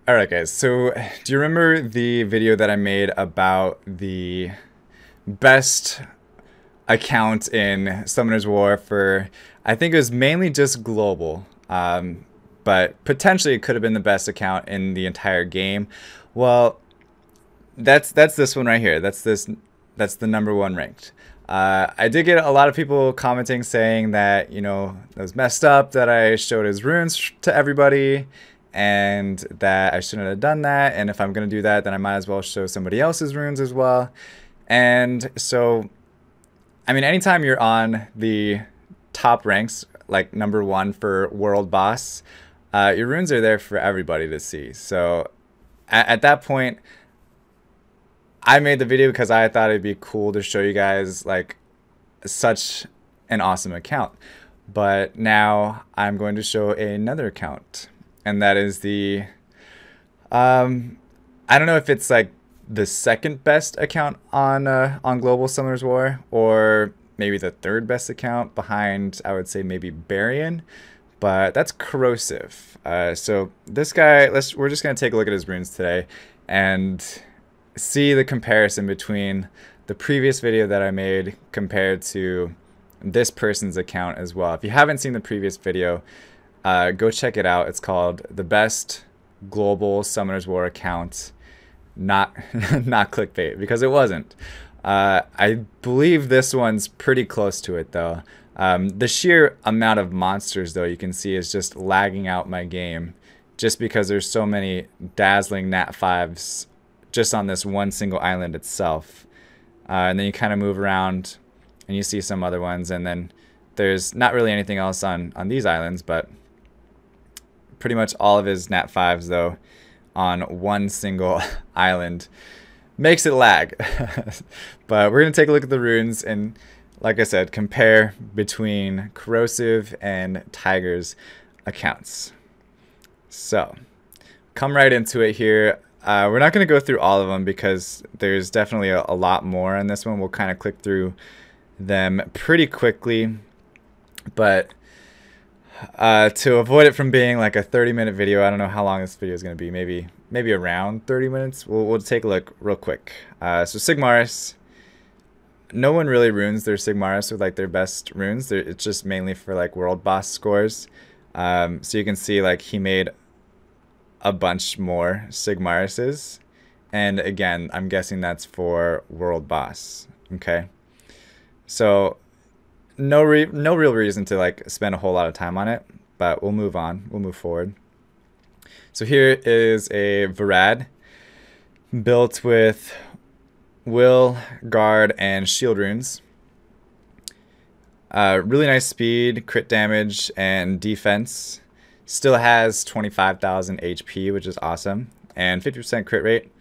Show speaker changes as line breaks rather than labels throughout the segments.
Alright guys, so do you remember the video that I made about the best account in Summoner's War for, I think it was mainly just global, but potentially it could have been the best account in the entire game. Well, that's this one right here. That's the number one ranked. I did get a lot of people commenting saying that, you know, it was messed up that I showed his runes to everybody and that I shouldn't have done that. And if I'm going to do that, then I might as well show somebody else's runes as well. And so, I mean, anytime you're on the top ranks, like number one for world boss, your runes are there for everybody to see. So at that point, I made the video because I thought it'd be cool to show you guys like such an awesome account. But now I'm going to show another account, and that is the I don't know if it's like the second best account on Global Summoners War, or maybe the third best account behind, I would say maybe Barion, but that's Corrosive. So this guy, we're just gonna take a look at his runes today and see the comparison between the previous video that I made compared to this person's account as well. If you haven't seen the previous video, go check it out. It's called The Best Global Summoners War Account. Not not clickbait, because it wasn't. I believe this one's pretty close to it though. The sheer amount of monsters though, you can see, is just lagging out my game just because there's so many dazzling nat 5s just on this one single island itself. And then you kind of move around and you see some other ones, and then there's not really anything else on these islands, but pretty much all of his nat 5s though on one single island makes it lag. But we're going to take a look at the runes and, like I said, compare between Corrosive and Tiger's accounts. So come right into it here. We're not going to go through all of them because there's definitely a lot more on this one. We'll kind of click through them pretty quickly, but to avoid it from being like a 30-minute video, I don't know how long this video is going to be, maybe around 30 minutes. We'll take a look real quick. So Sigmaris, no one really runes their Sigmaris with like their best runes. It's just mainly for like world boss scores. So you can see like he made a bunch more Sigmarises, and again, I'm guessing that's for world boss. Okay, so no real reason to like spend a whole lot of time on it, but we'll move on. We'll move forward. So here is a Varad built with will, guard, and shield runes. Really nice speed, crit damage, and defense. Still has 25,000 HP, which is awesome, and 50% crit rate.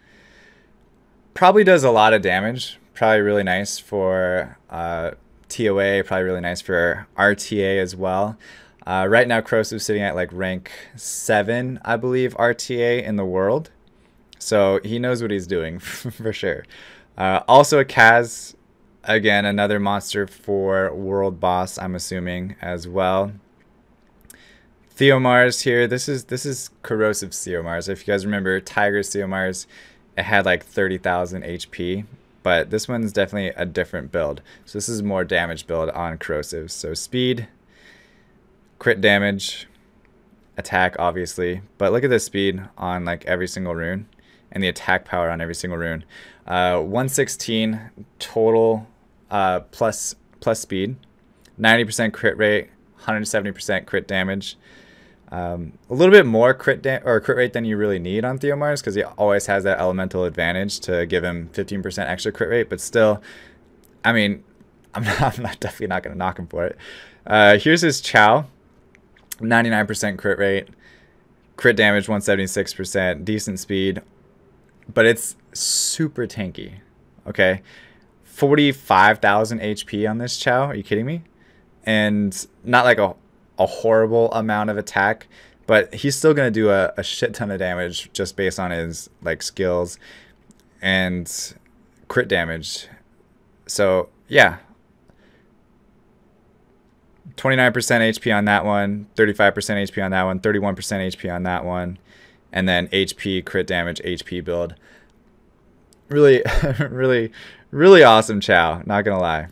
Probably does a lot of damage. Probably really nice for TOA, probably really nice for RTA as well. Right now, Corrosive's sitting at like rank 7, I believe, RTA in the world. So he knows what he's doing for sure. Also a Kaz, again, another monster for world boss, I'm assuming, as well. Theomars here. This is Corrosive Theomars. If you guys remember Tiger's Theomars, it had like 30,000 HP, but this one's definitely a different build. So this is more damage build on Corrosive. So speed, crit damage, attack obviously, but look at the speed on like every single rune and the attack power on every single rune. 116 total plus speed, 90% crit rate, 170% crit damage. A little bit more crit rate than you really need on Theomars, because he always has that elemental advantage to give him 15% extra crit rate, but still, I mean, I'm definitely not going to knock him for it. Here's his Chow, 99% crit rate, crit damage 176%, decent speed, but it's super tanky. Okay, 45,000 HP on this Chow. Are you kidding me? And not like a horrible amount of attack, but he's still going to do a shit ton of damage just based on his like skills and crit damage. So yeah, 29% HP on that one, 35% HP on that one, 31% HP on that one, and then HP, crit damage, HP build. Really, really awesome Chow, not gonna lie.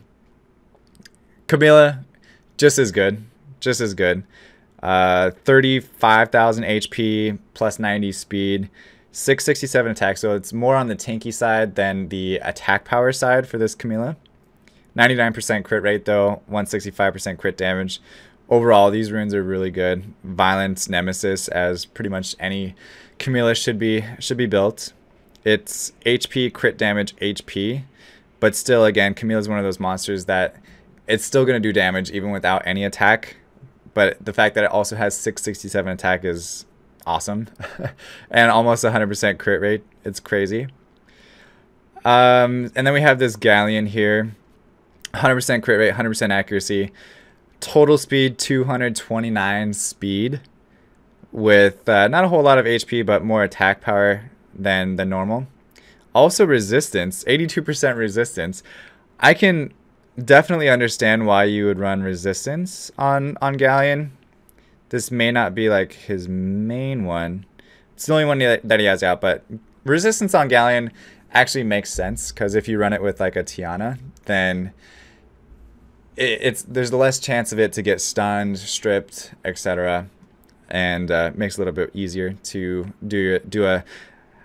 Kabila, just as good. 35,000 HP, plus 90 speed, 667 attack, so it's more on the tanky side than the attack power side for this Kabila. 99% crit rate though, 165% crit damage. Overall, these runes are really good. Violence, Nemesis, as pretty much any Kabila should be built. It's HP, crit damage, HP, but still, again, Kabila is one of those monsters that it's still going to do damage even without any attack. But the fact that it also has 667 attack is awesome, and almost 100% crit rate. It's crazy. And then we have this Galleon here, 100% crit rate, 100% accuracy, total speed 229 speed, with not a whole lot of HP, but more attack power than the normal. Also resistance, 82% resistance. I can definitely understand why you would run resistance on Galleon. This may not be like his main one. It's the only one that he has out, but resistance on Galleon actually makes sense, because if you run it with like a Tiana, then there's less chance of it to get stunned, stripped, etc., and makes it a little bit easier to do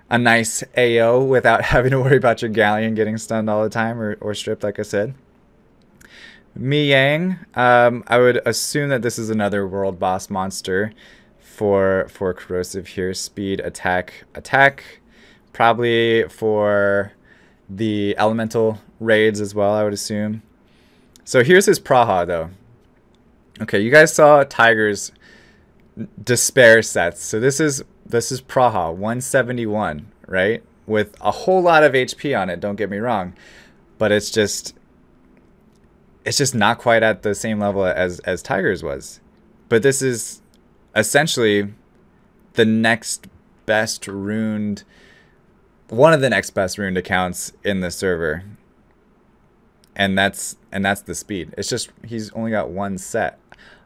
a nice AO without having to worry about your Galleon getting stunned all the time or stripped, like I said. Mi Yang, I would assume that this is another world boss monster for Corrosive here. Speed, attack, probably for the elemental raids as well, I would assume. So here's his Praha though. Okay, you guys saw Tiger's despair sets. So this is Praha 171, right? With a whole lot of HP on it, don't get me wrong, but it's just not quite at the same level as Tiger's was. But this is essentially the next best runed, one of the next best runed accounts in the server. And that's the speed. It's just he's only got one set.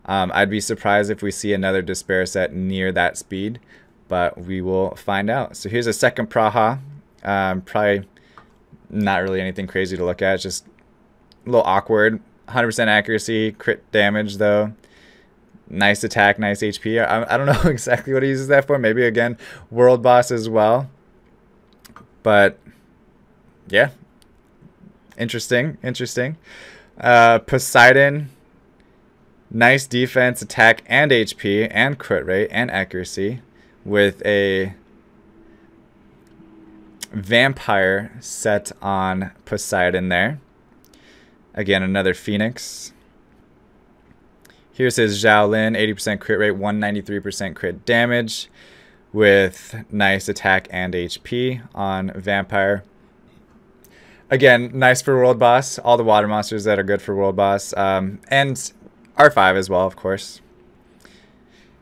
I'd be surprised if we see another despair set near that speed, but we will find out. So here's a second Praha. Probably not really anything crazy to look at. It's just a little awkward. 100% accuracy, crit damage though. Nice attack, nice HP. I don't know exactly what he uses that for. Maybe again, world boss as well. But yeah, interesting. Poseidon, nice defense, attack, and HP, and crit rate, and accuracy, with a vampire set on Poseidon there. Again, another Phoenix. Here's his Xiaolin, 80% crit rate, 193% crit damage, with nice attack and HP on Vampire. Again, nice for World Boss. All the water monsters that are good for World Boss. And R5 as well, of course.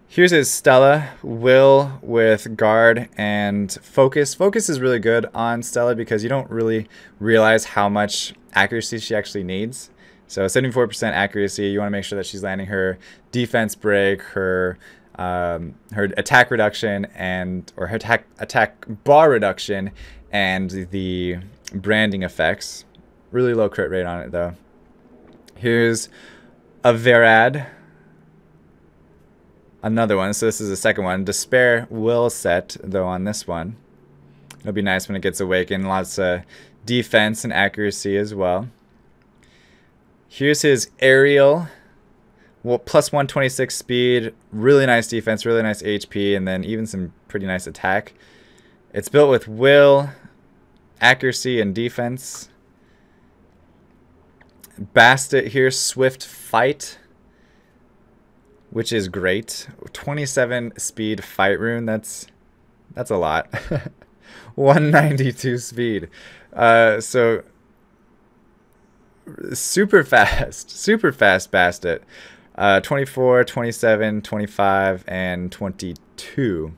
Here's his Stella, Will with Guard and Focus. Focus is really good on Stella because you don't really realize how much accuracy she actually needs. So 74% accuracy, you want to make sure that she's landing her defense break, her attack reduction, or her attack bar reduction, and the branding effects. Really low crit rate on it though. Here's a Verad. Another one, so this is the second one. Despair will set though on this one. It'll be nice when it gets awakened. Lots of defense and accuracy as well. Here's his Ariel. Well, plus 126 speed, really nice defense, really nice HP, and then even some pretty nice attack. It's built with will, accuracy, and defense. Bastet here, Swift Fight, which is great. 27 speed fight rune, that's a lot. 192 speed. So super fast Bastet. 24, 27, 25, and 22.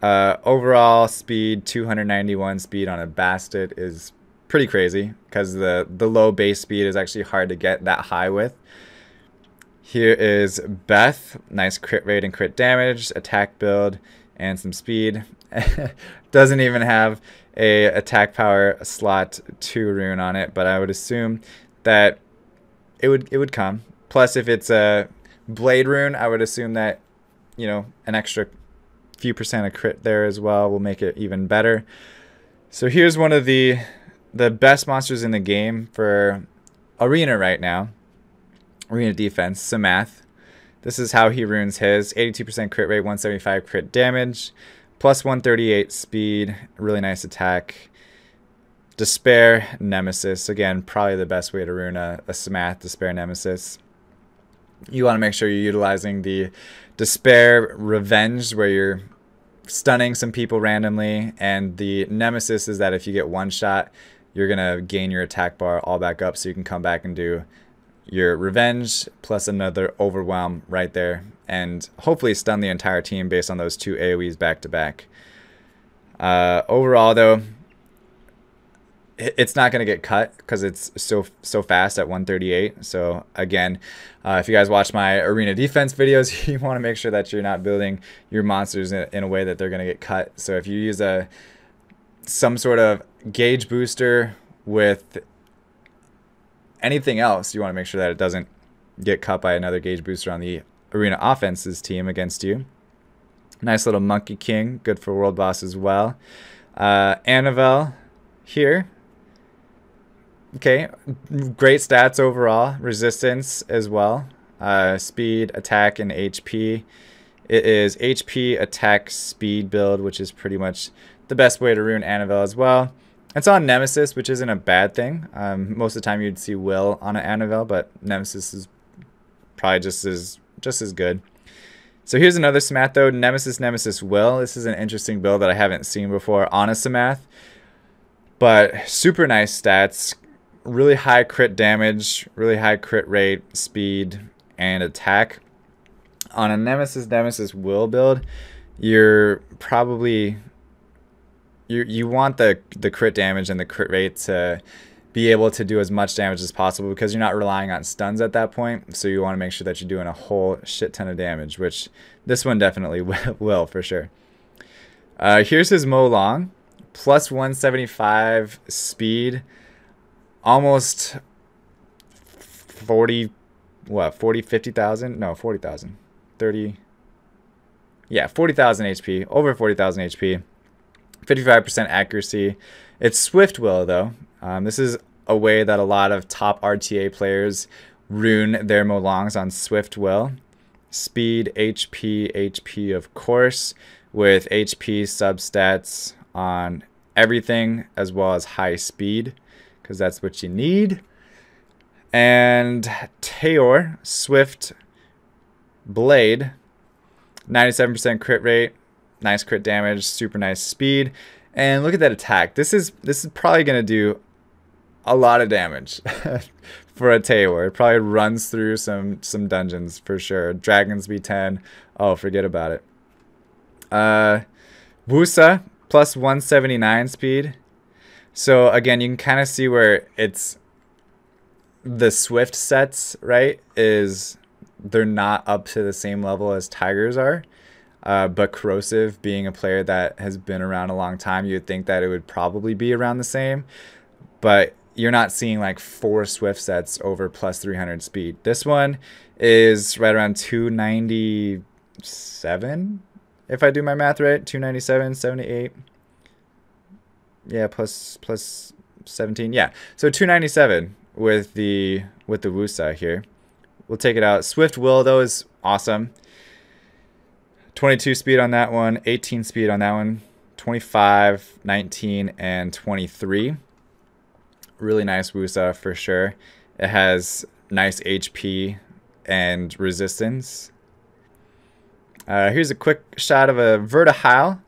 Overall speed, 291 speed on a Bastet is pretty crazy because the low base speed is actually hard to get that high with. Here is Beth, nice crit rate and crit damage, attack build, and some speed. Doesn't even have a attack power slot 2 rune on it, but I would assume that it would come. Plus, if it's a blade rune, I would assume that, you know, an extra few percent of crit there as well will make it even better. So here's one of the best monsters in the game for Arena right now. Arena defense, Samath. This is how he runes his. 82% crit rate, 175 crit damage, plus 138 speed, really nice attack. Despair, Nemesis. Again, probably the best way to rune a Samath, Despair, Nemesis. You want to make sure you're utilizing the Despair Revenge, where you're stunning some people randomly, and the Nemesis is that if you get one shot, you're going to gain your attack bar all back up, so you can come back and do your Revenge plus another Overwhelm right there, and hopefully stun the entire team based on those 2 AoEs back to back. Overall, though, it's not going to get cut because it's so fast at 138. So again, if you guys watch my arena defense videos, you want to make sure that you're not building your monsters in a way that they're going to get cut. So if you use some sort of gauge booster with anything else, you want to make sure that it doesn't get cut by another gauge booster on the arena offense's team against you. Nice little Monkey King, good for world boss as well. Annabelle here. Okay, great stats overall. Resistance as well. Speed, attack, and HP. It is HP, attack, speed build, which is pretty much the best way to rune Annabelle as well. It's on Nemesis, which isn't a bad thing. Most of the time you'd see Will on an Annabelle, but Nemesis is probably just as good. So here's another Samath though, Nemesis Will. This is an interesting build that I haven't seen before on a Samath, but super nice stats. Really high crit damage, really high crit rate, speed, and attack. On a Nemesis Will build, you're probably you want the crit damage and the crit rate to be able to do as much damage as possible, because you're not relying on stuns at that point. So you want to make sure that you're doing a whole shit ton of damage, which this one definitely will for sure. Here's his Molong, plus 175 speed. Almost 50,000? No, 40,000. 30. Yeah, 40,000 HP. Over 40,000 HP. 55% accuracy. It's Swift Will, though. This is a way that a lot of top RTA players rune their Molongs on Swift Will. Speed, HP, of course, with HP substats on everything, as well as high speed, because that's what you need. And Taor, Swift Blade, 97% crit rate, nice crit damage, super nice speed, and look at that attack. This is probably gonna do a lot of damage for a Taor. It probably runs through some dungeons for sure. Dragons B10, oh, forget about it. Wusa, plus 179 speed. So again, you can kind of see where it's the Swift sets, right? They're not up to the same level as Tigers are. But Corrosive, being a player that has been around a long time, you'd think that it would probably be around the same. But you're not seeing like 4 Swift sets over plus 300 speed. This one is right around 297, if I do my math right. 297, 78. Yeah, plus 17. Yeah, so 297 with the Wusa here. We'll take it out. Swift Will, though, is awesome. 22 speed on that one, 18 speed on that one, 25, 19, and 23. Really nice Wusa for sure. It has nice HP and resistance. Here's a quick shot of a Vertihile.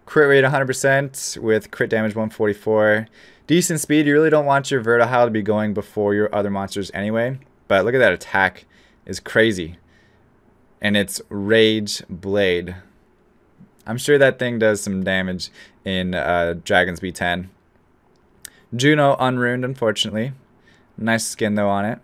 Crit rate 100% with crit damage 144. Decent speed. You really don't want your Vertihile to be going before your other monsters anyway. But look at that attack. It's crazy. And it's Rage Blade. I'm sure that thing does some damage in Dragons B10. Juno unruined, unfortunately. Nice skin though on it.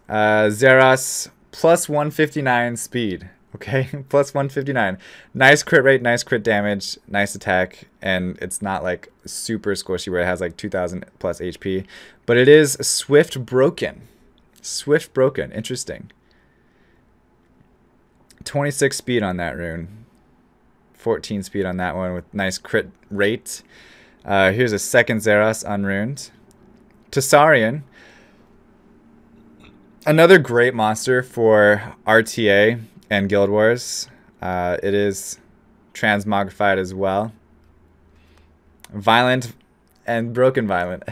Zeras plus 159 speed. Okay, plus 159. Nice crit rate, nice crit damage, nice attack, and it's not like super squishy where it has like 2000 plus HP, but it is swift broken. Swift broken, interesting. 26 speed on that rune. 14 speed on that one with nice crit rate. Here's a second Zeros unruned. Tessarion. Another great monster for RTA and Guild Wars. It is transmogrified as well. Violent and broken violent.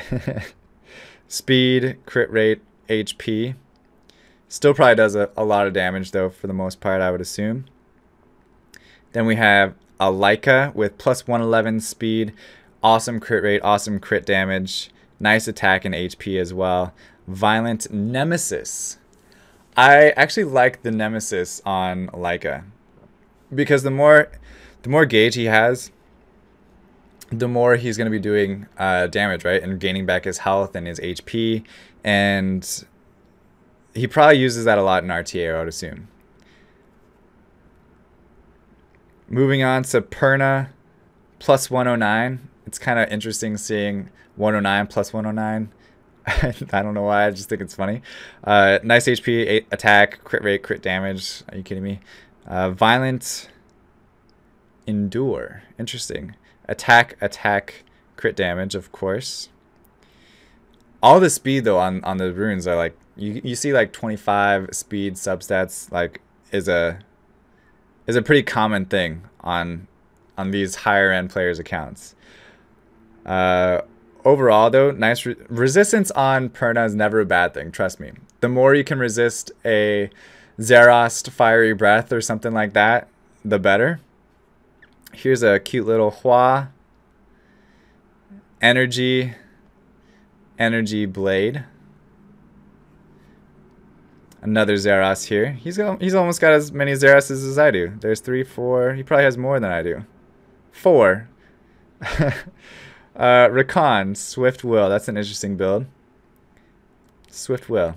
Speed, crit rate, HP. Still probably does a lot of damage though for the most part, I would assume. Then we have a Leica with plus 111 speed. Awesome crit rate, awesome crit damage. Nice attack and HP as well. Violent Nemesis. I actually like the Nemesis on Leica because the more gauge he has, the more he's going to be doing damage, right? And gaining back his health and his HP. And he probably uses that a lot in RTA, I would assume. Moving on to Poorna, plus 109. It's kind of interesting seeing 109 plus 109. I don't know why, I just think it's funny. Nice HP, attack, crit rate, crit damage. Are you kidding me? Violent Endure. Interesting. Attack, crit damage, of course. All the speed, though, on the runes are like, you see like 25 speed substats, like, is a pretty common thing on these higher end players' accounts. Overall, though, nice resistance on Poorna is never a bad thing. Trust me. The more you can resist a Zerost Fiery Breath or something like that, the better. Here's a cute little Hua. Energy Blade. Another Zeros here. He's almost got as many Zeroses as I do. There's 3, 4. He probably has more than I do. 4. Recon, Swift Will. That's an interesting build. Swift Will.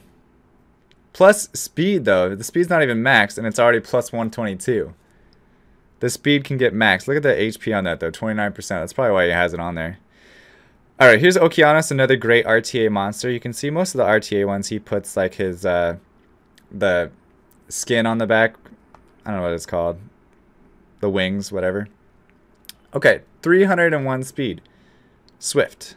Plus speed, though. The speed's not even maxed, and it's already plus 122. The speed can get maxed. Look at the HP on that, though. 29%. That's probably why he has it on there. Alright, here's Okeanos, another great RTA monster. You can see most of the RTA ones, he puts, like, his, the skin on the back. I don't know what it's called. The wings, whatever. Okay, 301 speed. Swift.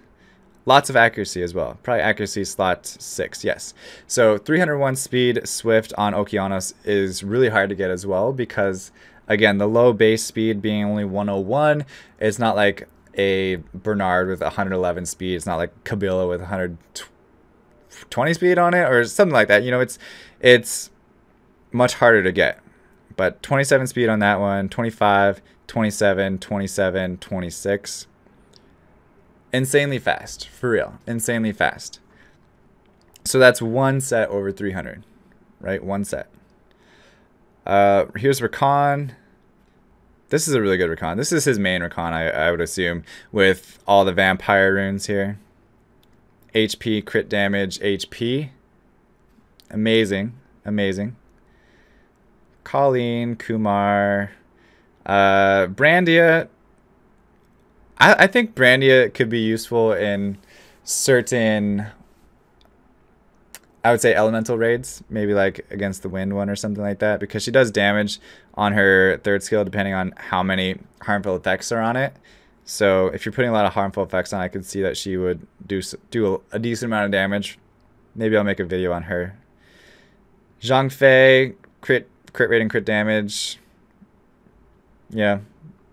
Lots of accuracy as well. Probably accuracy slot 6, yes. So 301 speed Swift on Okeanos is really hard to get as well because, again, the low base speed being only 101, it's not like a Bernard with 111 speed. It's not like Kabila with 120 speed on it or something like that. You know, it's much harder to get. But 27 speed on that one, 25, 27, 27, 26. Insanely fast, for real. Insanely fast. So that's one set over 300, right? One set. Here's Recon. This is a really good Recon. This is his main Recon, I would assume, with all the vampire runes here. HP, crit damage, HP. Amazing. Amazing. Colleen, Kumar. Brandia. I think Brandia could be useful in certain, I would say, elemental raids. Maybe like against the wind one or something like that. Because she does damage on her third skill depending on how many harmful effects are on it. So if you're putting a lot of harmful effects on, I could see that she would do a decent amount of damage. Maybe I'll make a video on her. Zhang Fei, crit rate and crit damage. Yeah.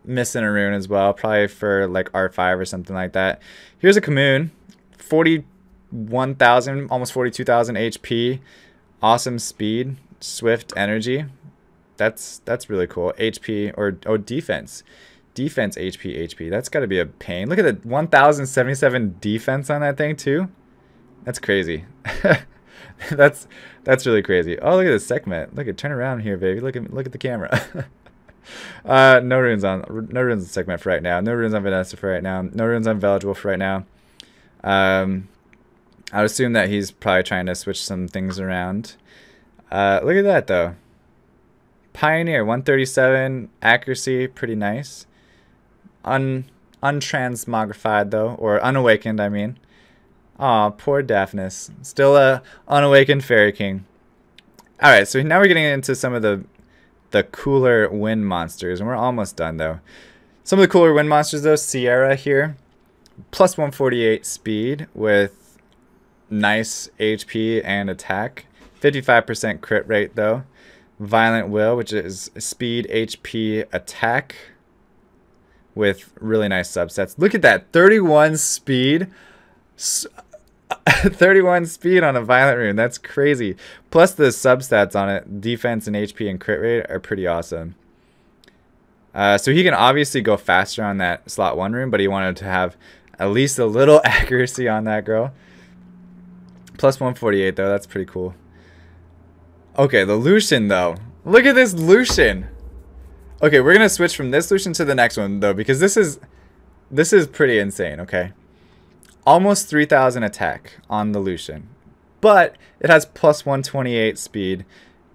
Missing a rune as well, probably for like R5 or something like that. Here's a Kamoon, 41,000, almost 42,000 HP, awesome speed, swift energy. That's really cool. HP or defense HP. That's got to be a pain. Look at the 1,077 defense on that thing too. That's crazy. that's really crazy. Oh, look at this segment. Look at turn around here, baby. Look at the camera. No runes on segment for right now. No runes on Vanessa for right now. No runes on Veligible for right now. I would assume that he's probably trying to switch some things around. Look at that though. Pioneer, 137 accuracy, pretty nice. Untransmogrified though, or unawakened, I mean. Aw, poor Daphnis. Still a unawakened Fairy King. Alright, so now we're getting into some of the cooler wind monsters, and we're almost done though. Some of the cooler wind monsters though, Sierra here. Plus 148 speed with nice HP and attack. 55% crit rate though. Violent Will, which is speed, HP, attack with really nice subsets. Look at that, 31 speed. 31 speed on a violent rune. That's crazy. Plus the substats on it, defense and HP and crit rate, are pretty awesome. So he can obviously go faster on that slot 1 rune, but he wanted to have at least a little accuracy on that girl. Plus 148 though, that's pretty cool. Okay, the Lucian though. Look at this Lucian. Okay, we're gonna switch from this Lucian to the next one though, because this is pretty insane. Okay, almost 3,000 attack on the Lucian, but it has plus 128 speed,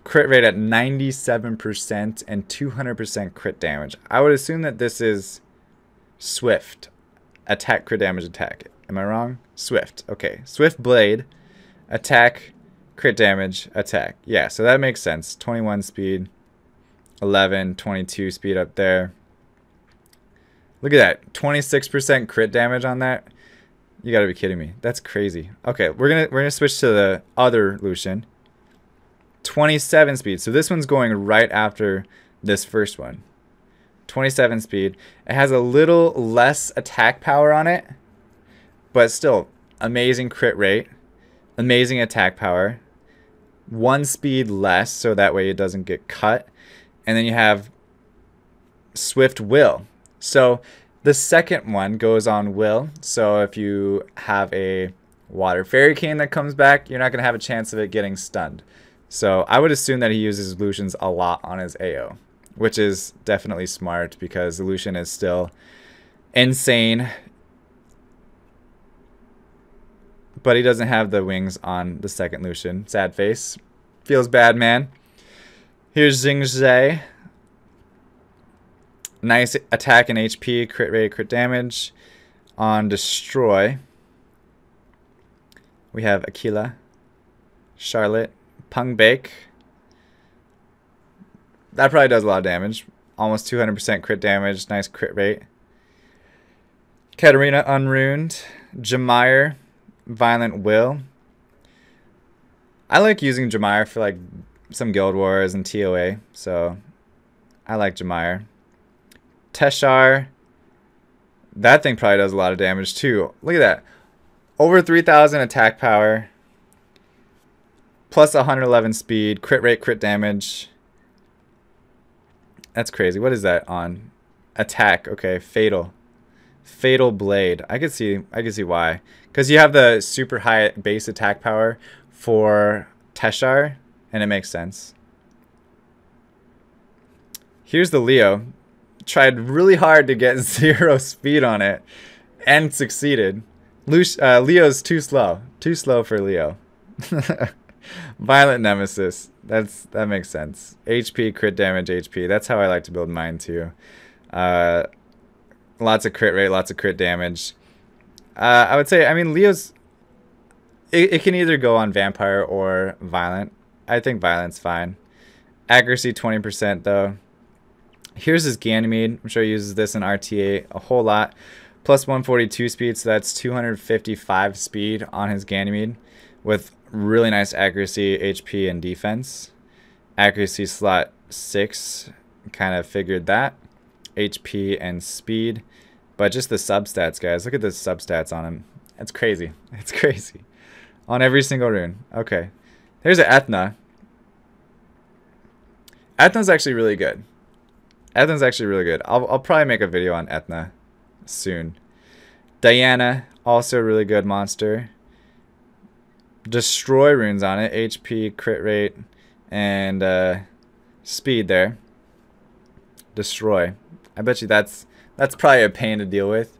crit rate at 97% and 200% crit damage. I would assume that this is Swift attack, crit damage, attack. Am I wrong? Swift. Okay, Swift Blade, attack, crit damage, attack. Yeah, so that makes sense. 21 speed, 11, 22 speed up there. Look at that, 26% crit damage on that. You gotta be kidding me. That's crazy. Okay, we're gonna switch to the other Lucian. 27 speed. So this one's going right after this first one. 27 speed. It has a little less attack power on it, but still amazing crit rate, amazing attack power. 1 speed less, so that way it doesn't get cut. And then you have Swift Will. So the second one goes on Will. So if you have a Water Fairy King that comes back, you're not going to have a chance of it getting stunned. So I would assume that he uses Lucians a lot on his AO, which is definitely smart because the Lucian is still insane. But he doesn't have the wings on the second Lucian. Sad face. Feels bad, man. Here's Xingzhe. Nice attack and HP, crit rate, crit damage. On Destroy, we have Aquila, Charlotte, Pung Bake. That probably does a lot of damage. Almost 200% crit damage. Nice crit rate. Katarina Unruned. Jamire. Violent Will. I like using Jamire for like some Guild Wars and TOA. So I like Jamire. Teshar. That thing probably does a lot of damage too. Look at that. Over 3,000 attack power. Plus 111 speed. Crit rate, crit damage. That's crazy. What is that on? Attack. Okay, Fatal. Fatal Blade. I could see why. Because you have the super high base attack power for Teshar, and it makes sense. Here's the Leo. Tried really hard to get 0 speed on it, and succeeded. Leo's too slow. Too slow for Leo. Violent Nemesis. That makes sense. HP, crit damage, HP. That's how I like to build mine too. Lots of crit rate, lots of crit damage. I would say, I mean, Leo's... It can either go on Vampire or Violent. I think Violent's fine. Accuracy 20% though. Here's his Ganymede. I'm sure he uses this in RTA a whole lot. Plus 142 speed, so that's 255 speed on his Ganymede. With really nice accuracy, HP, and defense. Accuracy slot 6. Kind of figured that. HP and speed. But just the substats, guys. Look at the substats on him. It's crazy. It's crazy. On every single rune. Okay. Here's an Ethna. Ethna's actually really good. Ethna's actually really good. I'll probably make a video on Ethna soon. Diana, also a really good monster. Destroy runes on it. HP, crit rate, and speed there. Destroy. I bet you that's probably a pain to deal with.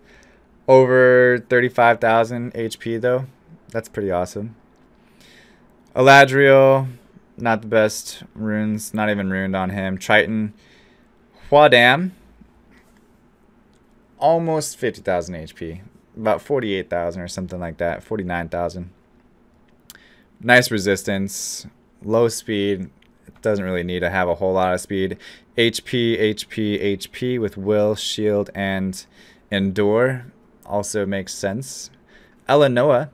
Over 35,000 HP though. That's pretty awesome. Eladriel, Not the best runes. Not even runed on him. Triton. Huadam. Almost 50,000 HP. About 48,000 or something like that. 49,000. Nice resistance. Low speed. Doesn't really need to have a whole lot of speed. HP, HP, HP with will, shield, and endure. Also makes sense. Eleanoa.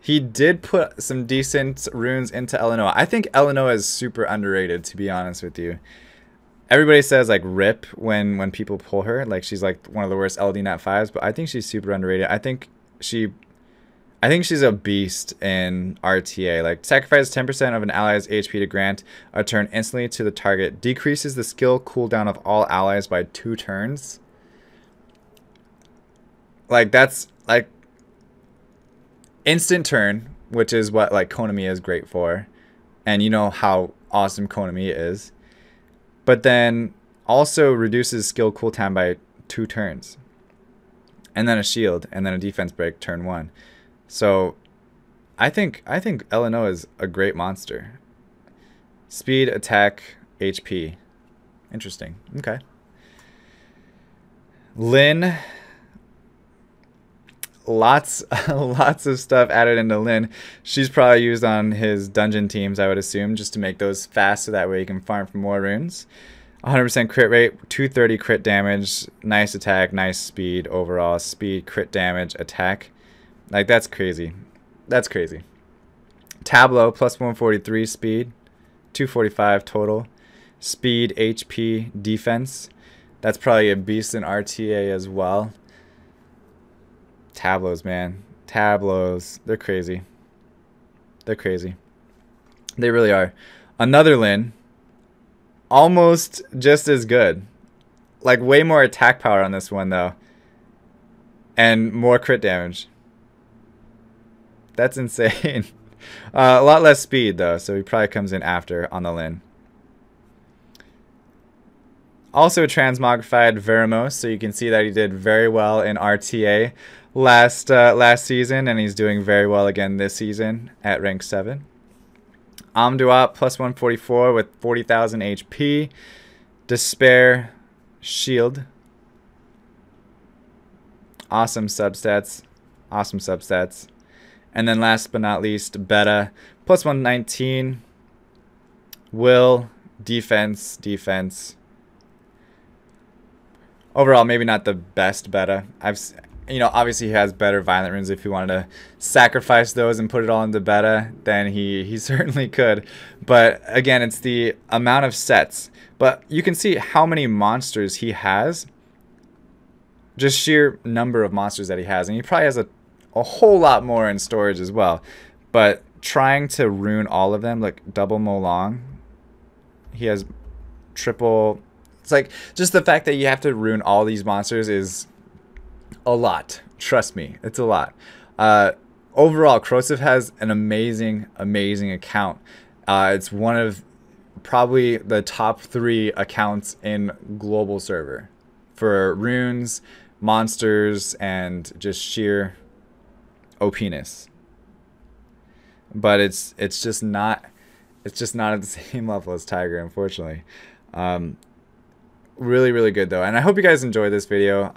He did put some decent runes into Eleanoa. I think Eleanoa is super underrated, to be honest with you. Everybody says like rip when people pull her. Like she's like one of the worst LD Nat 5s, but I think she's super underrated. I think she's a beast in RTA. Like, sacrifice 10% of an ally's HP to grant a turn instantly to the target. Decreases the skill cooldown of all allies by 2 turns. Like, that's, like, instant turn, which is what, like, Konami is great for. And you know how awesome Konami is. But then also reduces skill cooldown by 2 turns. And then a shield, and then a defense break turn 1. So, I think Eleanoa is a great monster. Speed, attack, HP. Interesting. Okay. Lyn. Lots of stuff added into Lyn. She's probably used on his dungeon teams, I would assume, just to make those fast so that way you can farm for more runes. 100% crit rate, 230 crit damage, nice attack, nice speed overall. Speed, crit damage, attack. Like, that's crazy. That's crazy. Tableau, plus 143 speed. 245 total. Speed, HP, defense. That's probably a beast in RTA as well. Tableaus, man. Tableaus. They're crazy. They're crazy. They really are. Another Lyn. Almost just as good. Like, way more attack power on this one, though. And more crit damage. That's insane. A lot less speed, though, so he probably comes in after on the Lyn. Also transmogrified Veramos, so you can see that he did very well in RTA last season, and he's doing very well again this season at rank 7. Amduat, plus 144 with 40,000 HP. Despair, shield. Awesome substats. Awesome substats. And then last but not least, Beta, plus 119. Will, defense, defense. Overall, maybe not the best Beta. Obviously he has better violent runes. If he wanted to sacrifice those and put it all into Beta, then he certainly could. But again, it's the amount of sets. But you can see how many monsters he has. Just sheer number of monsters that he has. And he probably has a whole lot more in storage as well. But trying to rune all of them, like double Molong. He has triple. It's like just the fact that you have to rune all these monsters is a lot. Trust me, it's a lot. Overall, Corrosive has an amazing account. It's one of probably the top 3 accounts in global server for runes, monsters, and just sheer OPness. But it's just not at the same level as Tiger, unfortunately. Really good though, and I hope you guys enjoyed this video.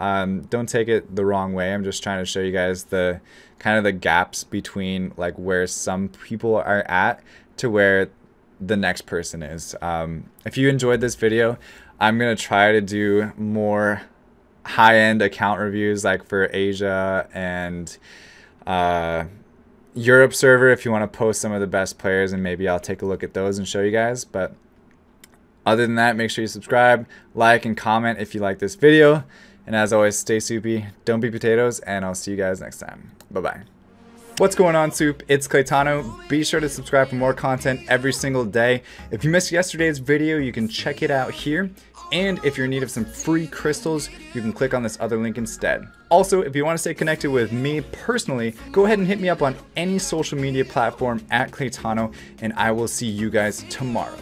Don't take it the wrong way. I'm just trying to show you guys the kind of the gaps between like where some people are at to where the next person is. If you enjoyed this video, I'm gonna try to do more high-end account reviews like for Asia and Europe server if you want to post some of the best players, and maybe I'll take a look at those and show you guys. But other than that, make sure you subscribe, like, and comment if you like this video. And as always, stay soupy, don't be potatoes, and I'll see you guys next time. Bye-bye. What's going on, Soup? It's Claytano. Be sure to subscribe for more content every single day. If you missed yesterday's video, you can check it out here. And if you're in need of some free crystals, you can click on this other link instead. Also, if you want to stay connected with me personally, go ahead and hit me up on any social media platform at Claytano, and I will see you guys tomorrow.